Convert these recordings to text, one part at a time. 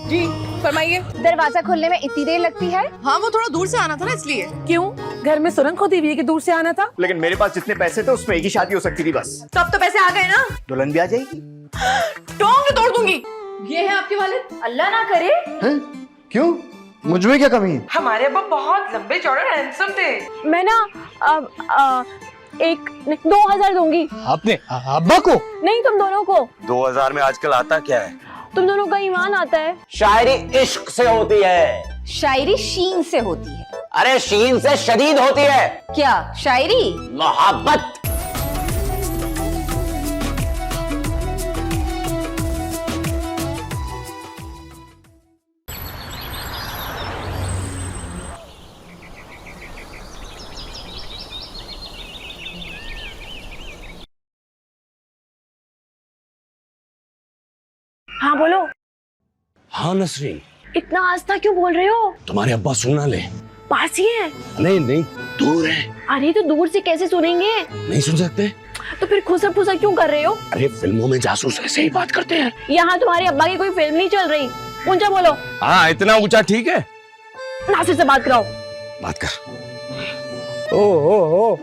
जी फरमाइए। दरवाजा खोलने में इतनी देर लगती है? हाँ वो थोड़ा दूर से आना था ना इसलिए। क्यों? घर में सुरंग खोदी हुई है कि दूर से आना था? लेकिन मेरे पास जितने पैसे थे उसमें एक ही शादी हो सकती थी बस। तो अब तो पैसे आ गए ना, दुल्हन भी आ जाएगी। टोंग तोड़ दूंगी। ये है आपके वालिद। अल्लाह ना करे। हैं? क्यों? मुझमें क्या कमी है? हमारे अब्बा बहुत लंबे चौड़े हैंडसम थे। मैं ना 2000 दूंगी। आपने अब्बा को? नहीं, तुम दोनों को। 2000 में आजकल आता क्या है? तुम दोनों का ईमान आता है। शायरी इश्क से होती है। शायरी शीन से होती है। अरे शीन से शदीद होती है। क्या शायरी? मोहब्बत। हाँ बोलो। हाँ नसरीन, इतना आस्था क्यों बोल रहे हो? तुम्हारे अब्बा सुना ले। पास ही है। नहीं नहीं, दूर है। अरे तो दूर से कैसे सुनेंगे? नहीं सुन सकते? तो फिर खुसर फुसर क्यों कर रहे हो? अरे फिल्मों में जासूस ऐसे ही बात करते हैं। यहाँ तुम्हारे अब्बा की कोई फिल्म नहीं चल रही। ऊंचा बोलो। हाँ इतना ऊंचा ठीक है। नासिर से बात कराओ। बात कर। ओहो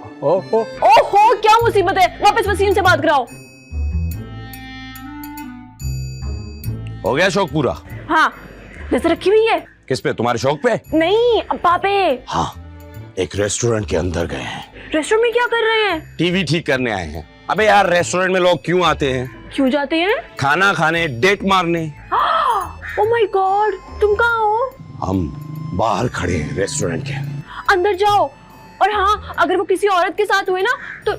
क्या मुसीबत है, वापस वसीम से बात कराओ। हो गया शौक पूरा? हाँ नजर रखी हुई है। किस पे? तुम्हारे शौक पे? नहीं अब्बा पे। हाँ, एक रेस्टोरेंट के अंदर गए हैं। रेस्टोरेंट में क्या कर रहे हैं? टीवी ठीक करने आए हैं। अबे यार रेस्टोरेंट में लोग क्यों आते हैं? क्यों जाते हैं? खाना खाने, डेट मारने। ओह माय गॉड, तुम कहाँ हो? हम बाहर खड़े हैं रेस्टोरेंट के। अंदर जाओ। और हाँ, अगर वो किसी औरत के साथ हुए ना तो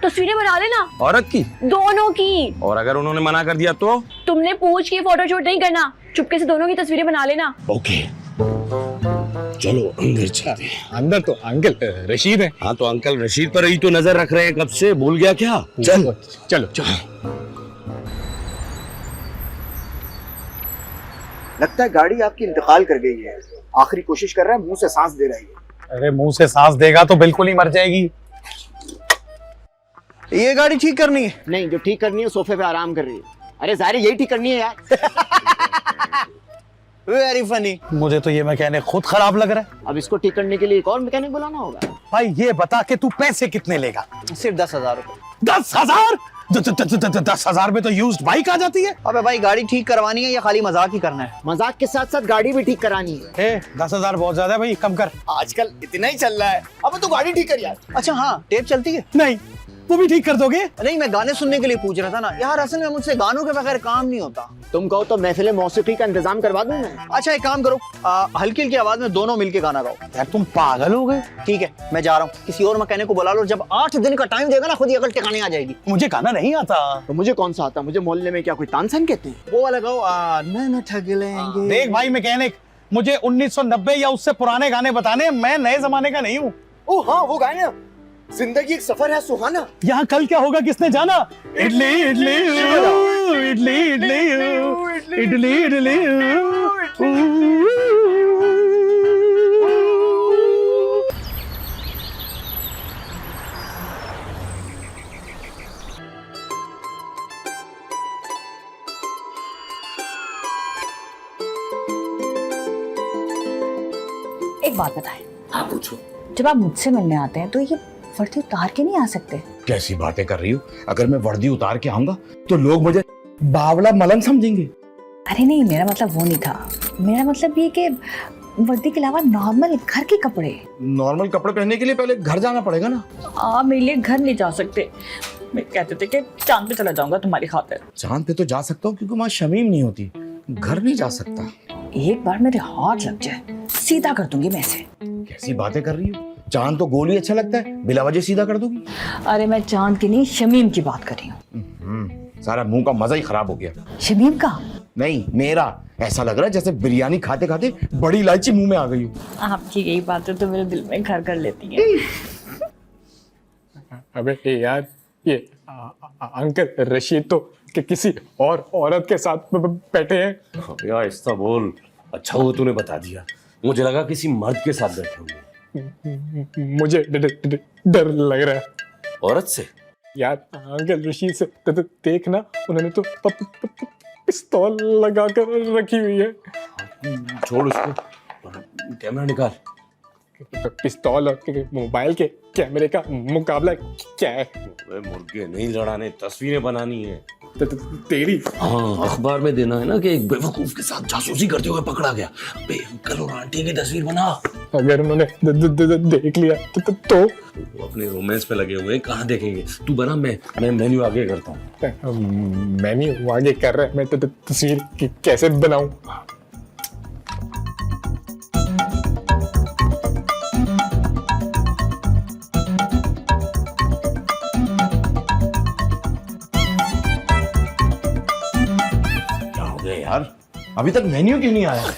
तस्वीरें बना लेना। औरत की? दोनों की। और अगर उन्होंने मना कर दिया तो? तुमने पूछ के फोटोशूट नहीं करना, चुपके से दोनों की तस्वीरें बना लेना। ओके चलो अंदर चलते हैं। अंदर तो अंकल रशीद है। हाँ तो अंकल रशीद पर ही तो नजर रख रहे हैं कब से, भूल गया क्या? चल चलो चलो। लगता है गाड़ी आपकी इंतकाल कर गई है। आखिरी कोशिश कर रहा है, मुंह से सांस दे रही है। अरे मुंह से सांस देगा तो बिल्कुल ही मर जाएगी। ये गाड़ी ठीक करनी है? नहीं, जो ठीक करनी है सोफे पे आराम कर रही है। अरे जाहिर यही ठीक करनी है यार। Very funny. मुझे तो ये मैकेनिक खुद खराब लग रहा है। अब इसको ठीक करने के लिए एक और मैकेनिक बुलाना होगा। भाई ये बता के तू पैसे कितने लेगा? सिर्फ 10,000 रुपए। 10,000? 10,000 में तो यूज्ड बाइक आ जाती है। अबे भाई गाड़ी ठीक करवानी है या खाली मजाक ही करना है? मजाक के साथ साथ गाड़ी भी ठीक करानी है। 10,000 बहुत ज्यादा है भाई, कम कर। आजकल इतना ही चल रहा है। अब तो गाड़ी ठीक कर यार। अच्छा हाँ, टेप चलती है? नहीं, वो भी ठीक कर दोगे? नहीं, मैं गाने सुनने के लिए पूछ रहा था ना यार। असल में मुझसे गानों के बगैर काम नहीं होता। तुम कहो तो महफिल मौसीकी का इंतजाम करवा दूं मैं। अच्छा एक काम करो, हल्की हल्की आवाज में दोनों मिलके गाना गाओ। यार तुम पागल हो गए। ठीक है, मैं जा रहा हूँ। किसी और मैकेनिक को बुला लो। जब 8 दिन का टाइम देगा ना, खुद ही अकल ठिकाने आ जाएगी। मुझे गाना नहीं आता। तो मुझे कौन सा आता? मुझे मोहल्ले में क्या कोई तानसेन कहते हैं? वो वाला गाओ, न ठग लेंगे। देख भाई मैकेनिक, मुझे 1990 या उससे पुराने गाने बताने, मैं नए जमाने का नहीं हूँ। ओह हाँ, वो गाए ना, जिंदगी एक सफर है सुहाना। यहाँ कल क्या होगा किसने जाना? इडली इडली इडली इडली इडली इडली। एक बात बताएं। हाँ पूछो। जब आप मुझसे मिलने आते हैं तो ये वर्दी उतार के नहीं आ सकते? कैसी बातें कर रही हो? अगर मैं वर्दी उतार के आऊंगा तो लोग मुझे बावला मलन समझेंगे। अरे नहीं, मेरा मतलब वो नहीं था। मेरा मतलब ये कि वर्दी के अलावा नॉर्मल घर के कपड़े। नॉर्मल कपड़े पहनने के लिए पहले घर जाना पड़ेगा ना। आप मेरे लिए घर नहीं जा सकते। मैं कहते थे कि चांद पे चला जाऊंगा तुम्हारी खातिर। चांद पे तो जा सकता हूँ क्योंकि वहाँ शमीम नहीं होती। घर नहीं जा सकता। एक बार मेरे हाथ लग जाए सीधा कर दूंगी मैं इसे। कैसी बातें कर रही हो? चांद तो गोली अच्छा लगता है, बिला वजह सीधा कर दोगी? अरे मैं चांद की नहीं, शमीम की बात कर रही हूँ। सारा मुंह का मजा ही खराब हो गया। शमीम का नहीं, मेरा। ऐसा लग रहा है जैसे बिरयानी खाते खाते बड़ी इलायची मुंह में आ गई हो। आपकी यही बातें तो मेरे दिल में घर कर लेती हैं। अबे यार, ये अंकल रशीद तो किसी और औरत के साथ बैठे हैं। यार ऐसा बोल, अच्छा हुआ तूने बता दिया, मुझे लगा किसी मर्द के साथ बैठे होंगे। मुझे डर लग रहा है। औरत से? यार अंकल रशीद से देखना, उन्होंने तो पिस्तौल लगा कर रखी हुई है। छोड़ उसको, कैमरा निकाल। पिस्तौल और मोबाइल के कैमरे का मुकाबला क्या है? अबे मुर्गे नहीं लड़ाने, तस्वीरें बनानी है। तेरी? हाँ, अखबार में देना है ना कि एक बेवकूफ के साथ जासूसी करते हुए पकड़ा गया। अबे अंकल और आंटी की तस्वीर बना। अगर उन्होंने देख लिया तो वो अपने रोमांस पे लगे हुए हैं, कहाँ देखेंगे। तू बना, मैं मेन्यू आगे करता हूँ। मेन्यू आगे कर रहा है, मैं तो तस्वीर कैसे बनाऊं? क्या हो गया यार, अभी तक मेन्यू क्यों नहीं आया?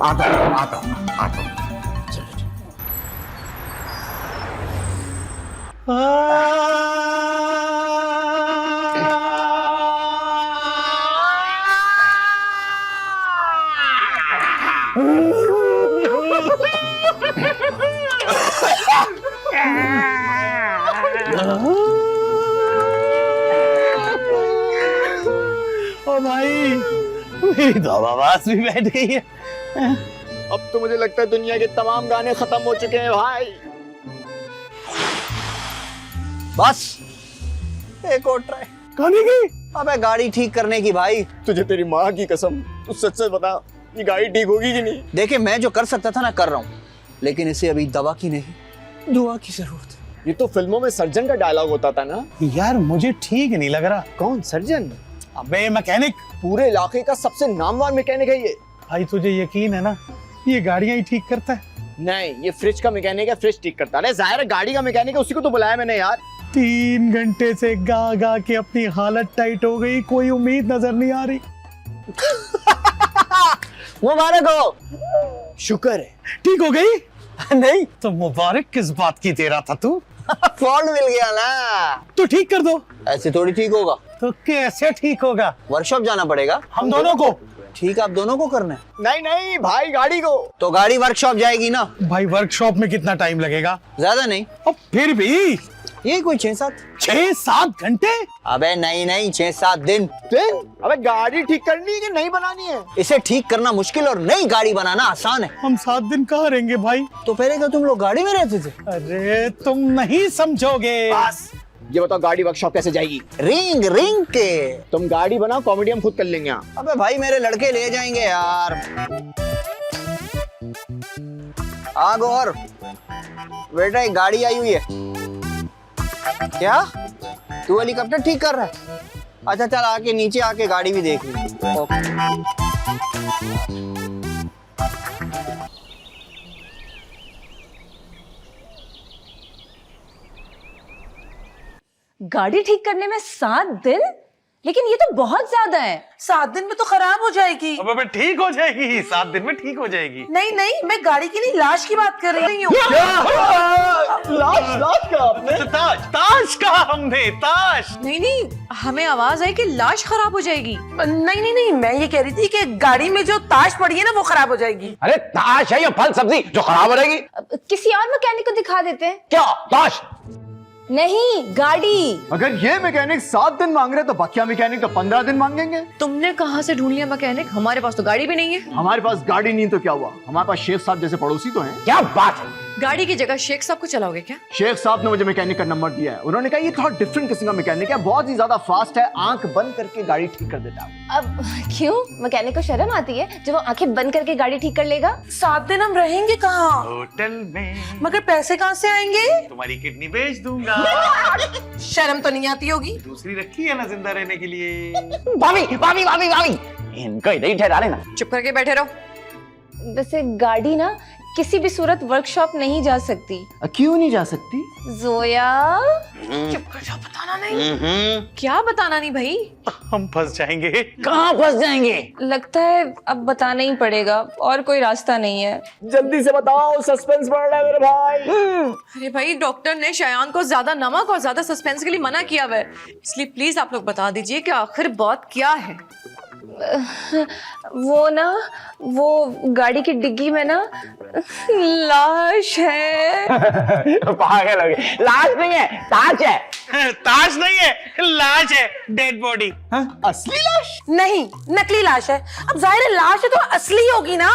आता हूं। ओ भाई, मेरी तो आवाज भी बैठ गई है। अब तो मुझे लगता है दुनिया के तमाम गाने खत्म हो चुके हैं भाई। बस एक और ट्राई। गाने की? अबे गाड़ी ठीक करने की भाई। तुझे तेरी माँ की कसम, तू सच सच बता, ये गाड़ी ठीक होगी कि नहीं? देखिए, मैं जो कर सकता था ना कर रहा हूँ, लेकिन इसे अभी दवा की नहीं, दुआ की जरूरत है। ये तो फिल्मों में सर्जन का डायलॉग होता था ना। यार मुझे ठीक नहीं लग रहा। कौन सर्जन? अबे मैकेनिक। पूरे इलाके का सबसे नामवर मैकेनिक है ये। भाई तुझे यकीन है ना, ये गाड़ियां ही ठीक करता है? नहीं, ये फ्रिज का मैकेनिक है, फ्रिज ठीक करता है। अरे जाहिर है गाड़ी का मैकेनिक है, उसी को तो बुलाया मैंने यार। 3 घंटे से गा गा के अपनी हालत टाइट हो गई, कोई उम्मीद नजर नहीं आ रही। मुबारक हो। शुक्र है ठीक हो गई? नहीं तो मुबारक किस बात की दे रहा था तू? फॉल्ट मिल गया ना। तो ठीक कर दो। ऐसे थोड़ी ठीक होगा। तो कैसे ठीक होगा? वर्कशॉप जाना पड़ेगा हम दोनों को। ठीक, आप दोनों को करना है। नहीं नहीं भाई, गाड़ी को। तो गाड़ी वर्कशॉप जाएगी ना। भाई वर्कशॉप में कितना टाइम लगेगा? ज्यादा नहीं, अब फिर भी ये कोई 6-7 6-7 घंटे? अबे नहीं 6-7 दिन। अबे गाड़ी ठीक करनी है कि नहीं बनानी है? इसे ठीक करना मुश्किल और नई गाड़ी बनाना आसान है। हम 7 दिन कहाँ रहेंगे भाई? तो पहले तो तुम लोग गाड़ी में रहते थे। अरे तुम नहीं समझोगे। बस ये बताओ, गाड़ी वर्कशॉप कैसे जाएगी? रिंग के। तुम गाड़ी बनाओ, कॉमेडी हम खुद कर लेंगे। अबे भाई मेरे लड़के ले जाएंगे यार। आग और बेटा, एक गाड़ी आई हुई है। क्या तू हेलीकॉप्टर ठीक कर रहा है? अच्छा चल, आके नीचे आके गाड़ी भी देख ली। गाड़ी ठीक करने में 7 दिन? लेकिन ये तो बहुत ज्यादा है। 7 दिन में तो खराब हो जाएगी। अब ठीक हो जाएगी, 7 दिन में ठीक हो जाएगी। नहीं, मैं गाड़ी की नहीं, लाश की बात कर रही हूँ। लाश का आपने? ताश का हमने, ताश। नहीं, हमें आवाज आई कि लाश खराब हो जाएगी। नहीं, मैं ये कह रही थी कि गाड़ी में जो ताश पड़ी है ना, वो खराब हो जाएगी। अरे ताश है या फल सब्जी जो खराब हो जाएगी? किसी और मैकेनिक को दिखा देते हैं। क्या ताश? नहीं, गाड़ी। अगर ये मैकेनिक 7 दिन मांग रहे तो बाकिया मैकेनिक तो 15 दिन मांगेंगे। तुमने कहाँ से ढूंढ लिया मैकेनिक? हमारे पास तो गाड़ी भी नहीं है। हमारे पास गाड़ी नहीं तो क्या हुआ, हमारे पास शेख साहब जैसे पड़ोसी तो हैं। क्या बात है? गाड़ी की जगह शेख साहब को चलाओगे क्या? शेख साहब ने मुझे मैकेनिक का नंबर दिया है। उन्होंने कहा ये थोड़ा डिफरेंट किस्म का मैकेनिक है, बहुत ही ज्यादा फास्ट है, आंख बंद करके गाड़ी ठीक कर देता है। अब क्यों? मैकेनिक को शर्म आती है जब वो आंखें बंद करके गाड़ी ठीक कर लेगा? 7 दिन हम रहेंगे कहाँ? होटल में। मगर पैसे कहाँ से आएंगे? तुम्हारी किडनी बेच दूंगा। शर्म तो नहीं आती होगी? दूसरी रखी है ना जिंदा रहने के लिए। भाभी इनको इधर ही ठहरा लेना। चुप करके बैठे रहो। वैसे गाड़ी ना किसी भी सूरत वर्कशॉप नहीं जा सकती। क्यों नहीं जा सकती? जोया चुप कर जाओ, बताना नहीं। क्या बताना नहीं भाई? हम फंस जाएंगे। कहाँ फंस जाएंगे? लगता है अब बताना ही पड़ेगा, और कोई रास्ता नहीं है। जल्दी से बताओ, सस्पेंस बढ़ रहा है मेरे भाई। अरे भाई, डॉक्टर ने शयान को ज्यादा नमक और ज्यादा सस्पेंस के लिए मना किया हुआ है, इसलिए प्लीज आप लोग बता दीजिए कि आखिर बात क्या है। वो ना, वो गाड़ी की डिग्गी में ना लाश है। पागल हो गए, लाश नहीं है, ताज है। ताज नहीं है, लाश है, डेड बॉडी। असली लाश? नहीं, नकली लाश है। अब जाहिर है लाश है तो असली होगी ना।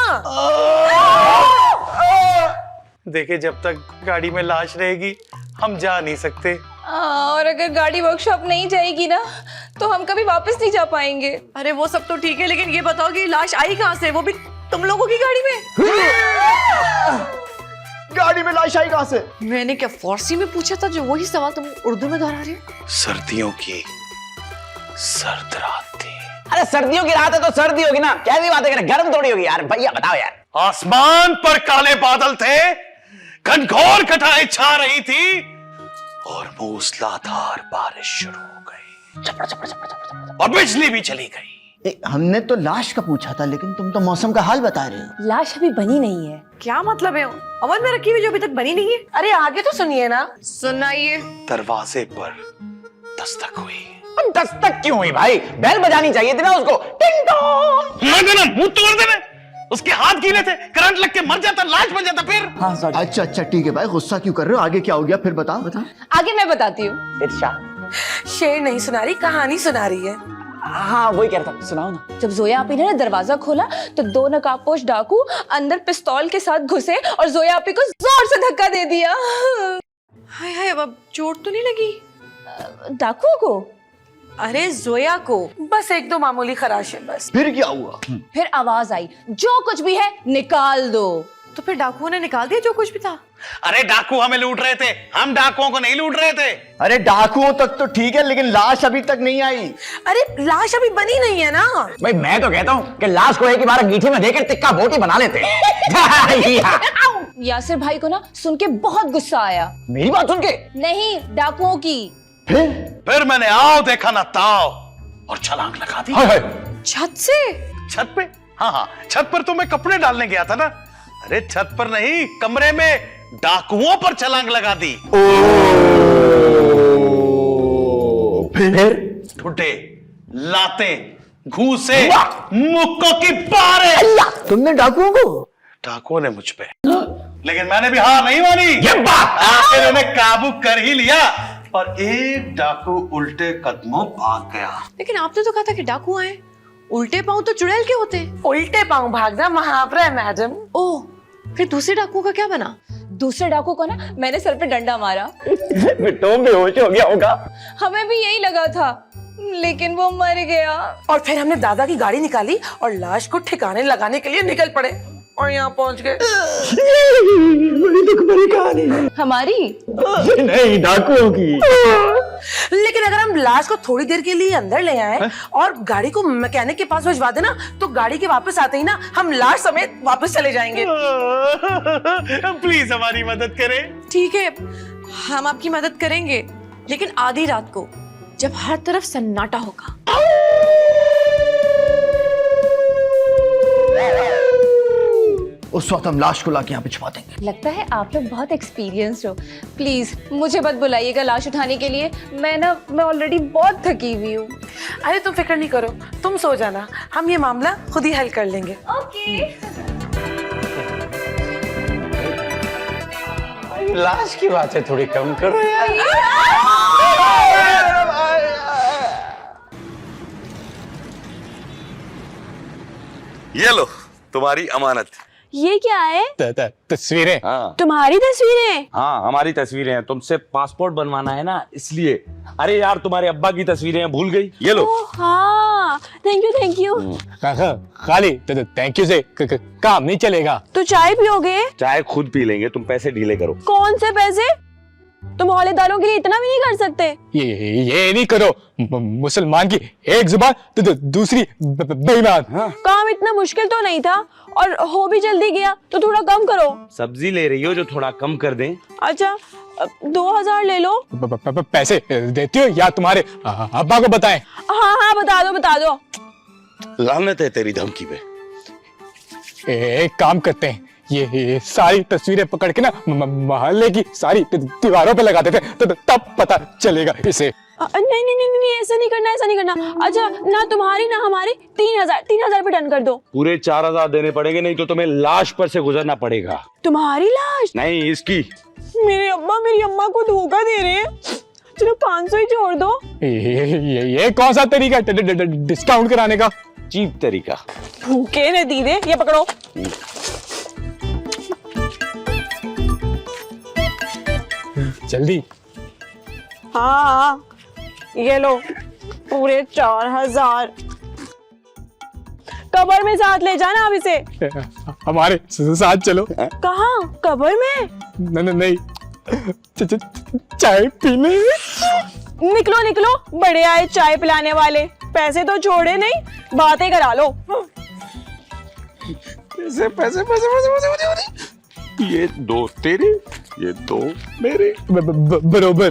देखिए, जब तक गाड़ी में लाश रहेगी हम जा नहीं सकते। और अगर गाड़ी वर्कशॉप नहीं जाएगी ना तो हम कभी वापस नहीं जा पाएंगे। अरे वो सब तो ठीक है, लेकिन ये बताओ कि लाश आई कहाँ से, वो भी तुम लोगों की गाड़ी में? गाड़ी में लाश आई कहाँ से? मैंने क्या फारसी में पूछा था, जो वही सवाल तुम उर्दू में दोहरा रहे हो? सर्दियों की सर्द रात थी। अरे सर्दियों की रात है तो सर्दी होगी ना, कैसी बातें करें, गर्म थोड़ी होगी यार। भैया बताओ यार। आसमान पर काले बादल थे, घनघोर घटाएं छा रही थी और मूसलाधार बारिश शुरू हो गई। चपड़ चपड़ चपड़ चपड़, और बिजली भी चली गई। हमने तो लाश का पूछा था, लेकिन तुम तो मौसम का हाल बता रहे हो। लाश अभी बनी नहीं है। क्या मतलब है? अवन में रखी हुई जो अभी तक बनी नहीं है। अरे आगे तो सुनिए ना। सुनाइए। दरवाजे पर दस्तक हुई। दस्तक क्यों हुई भाई? बेल बजानी चाहिए थी ना उसको। टिंग टोंग। मुंह तोड़ देना। उसके हाथ गीले थे, करंट लग के मर जाता, लाश बन जाता फिर। हाँ सॉरी। अच्छा अच्छा ठीक है भाई, गुस्सा क्यों कर रहे हो? आगे क्या हो गया फिर बताओ। आगे मैं बताती हूँ। इरशाद। शेर नहीं सुना रही, कहानी सुना रही है। हाँ वही कह रहा था, सुनाओ ना। जब जोया आपी ने दरवाजा खोला तो 2 नकाबपोश डाकू अंदर पिस्तौल के साथ घुसे और जोया आपी को जोर से धक्का दे दिया। हाय हाय, अब चोट तो नहीं लगी डाकुओं को? अरे जोया को। बस एक दो मामूली खराश है बस। फिर क्या हुआ? फिर आवाज आई, जो कुछ भी है निकाल दो। तो फिर डाकुओं ने निकाल दिया जो कुछ भी था? अरे डाकू हमें लूट रहे थे, हम डाकुओं को नहीं लूट रहे थे। अरे डाकुओं तक तो ठीक है, लेकिन लाश अभी तक नहीं आई। अरे लाश अभी बनी नहीं है ना। भाई मैं तो कहता हूँ कि लाश को एक ही बार अंगीठी में देकर टिक्का बोटी बना लेते। यासिर भाई को ना सुन के बहुत गुस्सा आया। मेरी बात सुन के? नहीं, डाकुओं की। फिर मैंने आओ देखा ना ताओ और छलांग लगा दी। छत से? छत पे? हाँ हाँ, छत पर तो मैं कपड़े डालने गया था ना। अरे छत पर नहीं, कमरे में डाकुओं पर छलांग लगा दी। फिर? ठुड्डे, लाते, घूसे, मुक्कों की बारे। तुमने डाकुओं को? डाकुओं ने मुझ पे, लेकिन मैंने भी हार नहीं मानी। ये बात आखिर उन्हें काबू कर ही लिया और एक डाकू उल्टे कदमों भाग गया। लेकिन आपने तो कहा था कि डाकू आए। उल्टे पांव तो चुड़ैल के होते। उल्टे पांव भागना महावरा है मैडम। ओह, फिर दूसरे डाकू का क्या बना? दूसरे डाकू को ना मैंने सर पे डंडा मारा। तो बेहोश हो गया होगा। हमें भी यही लगा था, लेकिन वो मर गया। और फिर हमने दादा की गाड़ी निकाली और लाश को ठिकाने लगाने के लिए निकल पड़े और यहाँ पहुंच गए। बड़ी दुख भरी कहानी है। हमारी नहीं, डाकुओं की। लेकिन अगर हम लाश को थोड़ी देर के लिए अंदर ले आए और गाड़ी को मैकेनिक के पास भिजवा देना, तो गाड़ी के वापस आते ही ना हम लाश समेत वापस चले जाएंगे। प्लीज हमारी मदद करें। ठीक है, हम आपकी मदद करेंगे, लेकिन आधी रात को जब हर तरफ सन्नाटा होगा। उस वक्त हम लाश को लाके यहाँ पे छुपा देंगे। लगता है आप लोग बहुत एक्सपीरियंस्ड हो। प्लीज मुझे मत बुलाइएगा लाश उठाने के लिए। मैं ऑलरेडी बहुत थकी हुई हूँ। अरे तुम फिक्र नहीं करो, तुम सो जाना, हम ये मामला खुद ही हल कर लेंगे। ओके। लाश की बातें थोड़ी कम करो यार। ये लो तुम्हारी अमानत। ये क्या है? तस्वीरें। हाँ तुम्हारी तस्वीरें? हाँ हमारी तस्वीरें हैं, तुमसे पासपोर्ट बनवाना है ना इसलिए। अरे यार तुम्हारे अब्बा की तस्वीरें हैं, भूल गई? ये लो। हाँ, थैंक यू थैंक यू। खाली थैंक यू से काम नहीं चलेगा। तो चाय पियोगे? चाय खुद पी लेंगे, तुम पैसे ढीले करो। कौन से पैसे? तुम हौलेदारों के लिए इतना भी नहीं कर सकते। ये नहीं करो, मुसलमान की एक जुबान तो दूसरी बेईमान। काम इतना मुश्किल तो नहीं था और हो भी जल्दी गया, तो थोड़ा कम करो। सब्जी ले रही हो जो थोड़ा कम कर दें? अच्छा 2000 ले लो। पैसे देती हो या तुम्हारे अब्बा को बताएं? हाँ हाँ बता दो बता दो। लानत है तेरी धमकी पे। एक काम करते हैं, ये सारी तस्वीरें पकड़ के ना मोहल्ले की सारी दीवारों पे लगा देते हैं, तो तब पता चलेगा इसे। नहीं नहीं नहीं नहीं ऐसा नहीं करना, ऐसा नहीं करना। अच्छा ना तुम्हारी ना हमारी 3,000 पे डन कर दो। पूरे 4,000 देने पड़ेंगे, नहीं तो तुम्हें लाश पर से गुजरना पड़ेगा। तुम्हारी लाश? नहीं, इसकी। मेरी अम्मा को धोखा दे रहे हैं। चलो 500 ही छोड़ दो। ये कौन सा तरीका डिस्काउंट कराने का? चीप तरीका। भूखे ने दी दे, ये पकड़ो। जल्दी। हाँ ये लो पूरे 4,000। कबर में साथ ले जाना अब इसे। हमारे साथ चलो। कहाँ? कबर में? नहीं, चाय पीने। निकलो निकलो, बड़े आए चाय पिलाने वाले। पैसे तो छोड़े नहीं, बातें करा लो। पैसे पैसे पैसे पैसे पैसे। ये 2 तेरे, ये 2 मेरे। बरोबर।